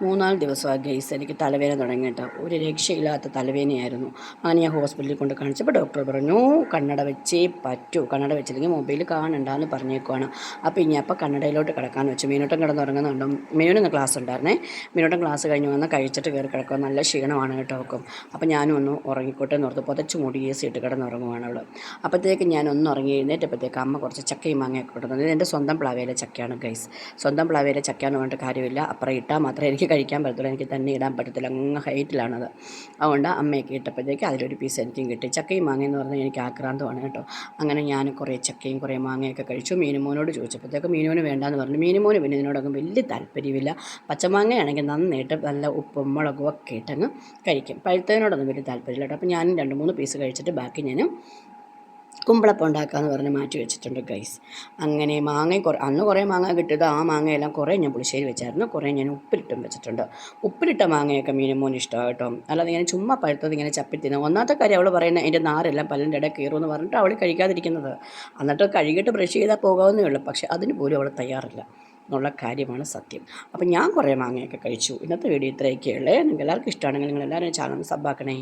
3-4 ദിവസമായി ഗൈസ് എനിക്ക് തലവേദന തുടങ്ങിയിട്ട് ഒരു രക്ഷയില്ലാത്ത തലവേദനയായിരുന്നു. അങ്ങനെ ഞാൻ ഹോസ്പിറ്റലിൽ കൊണ്ട് കാണിച്ചപ്പോൾ ഡോക്ടർ പറഞ്ഞു കണ്ണട വെച്ചേ പറ്റൂ, കണ്ണട വെച്ചില്ലെങ്കിൽ മൊബൈൽ കാണണ്ടെന്ന് പറഞ്ഞേക്കുവാണ്. അപ്പോൾ കണ്ണടയിലോട്ട് കിടക്കാമെന്ന് വെച്ചു. മീനോട്ടം കിടന്നുറങ്ങുന്നുണ്ടോ? മീനോന് ക്ലാസ് ഉണ്ടായിരുന്നേ. മീനോട്ടം ക്ലാസ് കഴിഞ്ഞ് വന്ന് കഴിച്ചിട്ട് കയറി കിടക്കുക. നല്ല ക്ഷീണമാണ് കേട്ടോ അവൾക്കും. അപ്പോൾ ഞാനും ഒന്ന് ഉറങ്ങിക്കോട്ടെ എന്ന് ഓർത്ത് പുതച്ച് മൂടി AC ഇട്ട് കിടന്നുറങ്ങുവാണ് അവൾ. അപ്പോഴത്തേക്ക് ഞാൻ ഒന്ന് ഉറങ്ങി എഴുന്നേറ്റപ്പോഴത്തേക്ക് അമ്മ കുറച്ച് ചക്കയും മാങ്ങയൊക്കെ കൊണ്ടുവന്നത്. എൻ്റെ സ്വന്തം പ്ലാവയിലെ ചക്കയാണ് ഗൈസ്. സ്വന്തം പ്ലാവയിലെ ചക്കയാണെന്ന് പറഞ്ഞിട്ട് കാര്യമില്ല, അപ്പുറം ഇട്ടാൽ മാത്രമേ എനിക്ക് കഴിക്കാൻ പറ്റത്തുള്ളൂ. എനിക്ക് തന്നെ ഇടാൻ പറ്റത്തില്ല, അങ്ങ് ഹൈറ്റിലാണത്. അതുകൊണ്ട് അമ്മയൊക്കെ ഇട്ടപ്പോഴത്തേക്ക് അതിലൊരു പീസ് എനിക്കും കിട്ടി. ചക്കയും മാങ്ങയെന്ന് പറഞ്ഞാൽ എനിക്ക് ആക്രാന്തമാണ് കേട്ടോ. അങ്ങനെ ഞാൻ കുറേ ചക്കയും കുറേ മാങ്ങയൊക്കെ കഴിച്ചു. മീനുമോനോട് ചോദിച്ചപ്പോഴത്തേക്ക് മീനുമോന് വേണ്ടാന്ന് പറഞ്ഞു. മീനുമോന് പിന്നെ ഇതിനോടൊന്നും വലിയ താല്പര്യമില്ല. പച്ചമാങ്ങയാണെങ്കിൽ നന്നായിട്ട് നല്ല ഉപ്പും മുളകും ഒക്കെ ഇട്ടങ്ങ് കഴിക്കും. പഴുത്തതിനോടൊന്നും വലിയ താല്പര്യമില്ല കേട്ടോ. അപ്പോൾ ഞാനും 2-3 പീസ് കഴിച്ചിട്ട് ബാക്കി ഞാൻ കുമ്പളപ്പം ഉണ്ടാക്കാമെന്ന് പറഞ്ഞ് മാറ്റി വെച്ചിട്ടുണ്ട് ഗൈസ്. അങ്ങനെ അന്ന് കുറേ മാങ്ങ കിട്ടിയത്, ആ മാങ്ങയെല്ലാം കുറേ ഞാൻ പുളിശ്ശേരി വെച്ചായിരുന്നു, കുറേ ഞാൻ ഉപ്പിലിട്ടും വെച്ചിട്ടുണ്ട്. ഉപ്പിലിട്ട മാങ്ങയൊക്കെ മീനുമോന് ഇഷ്ടമാണ് കേട്ടോ. അല്ലാതെ ഇങ്ങനെ ചുമ്മാ പഴുത്തത് ഇങ്ങനെ ചപ്പി തിന്നാം. ഒന്നാമത്തെ കാര്യം അവൾ പറയുന്നത് അതിൻ്റെ നാരെല്ലാം പല്ലിൻ്റെ ഇടയിൽ കയറുമെന്ന് പറഞ്ഞിട്ട് അവൾ കഴിക്കാതിരിക്കുന്നത്. എന്നിട്ട് കഴുകിയിട്ട് ബ്രഷ് ചെയ്താൽ പോകാവുന്നേ ഉള്ളൂ. പക്ഷേ അതിന് പോലും അവൾ തയ്യാറില്ല എന്നുള്ള കാര്യമാണ് സത്യം. അപ്പം ഞാൻ കുറേ മാങ്ങയൊക്കെ കഴിച്ചു. ഇന്നത്തെ വീഡിയോ ഇത്രയൊക്കെയുള്ളേ. നിങ്ങൾക്ക് എല്ലാവർക്കും ഇഷ്ടമാണെങ്കിൽ നിങ്ങളെല്ലാവരും ചാനൽ സബ്ബാക്കണേ.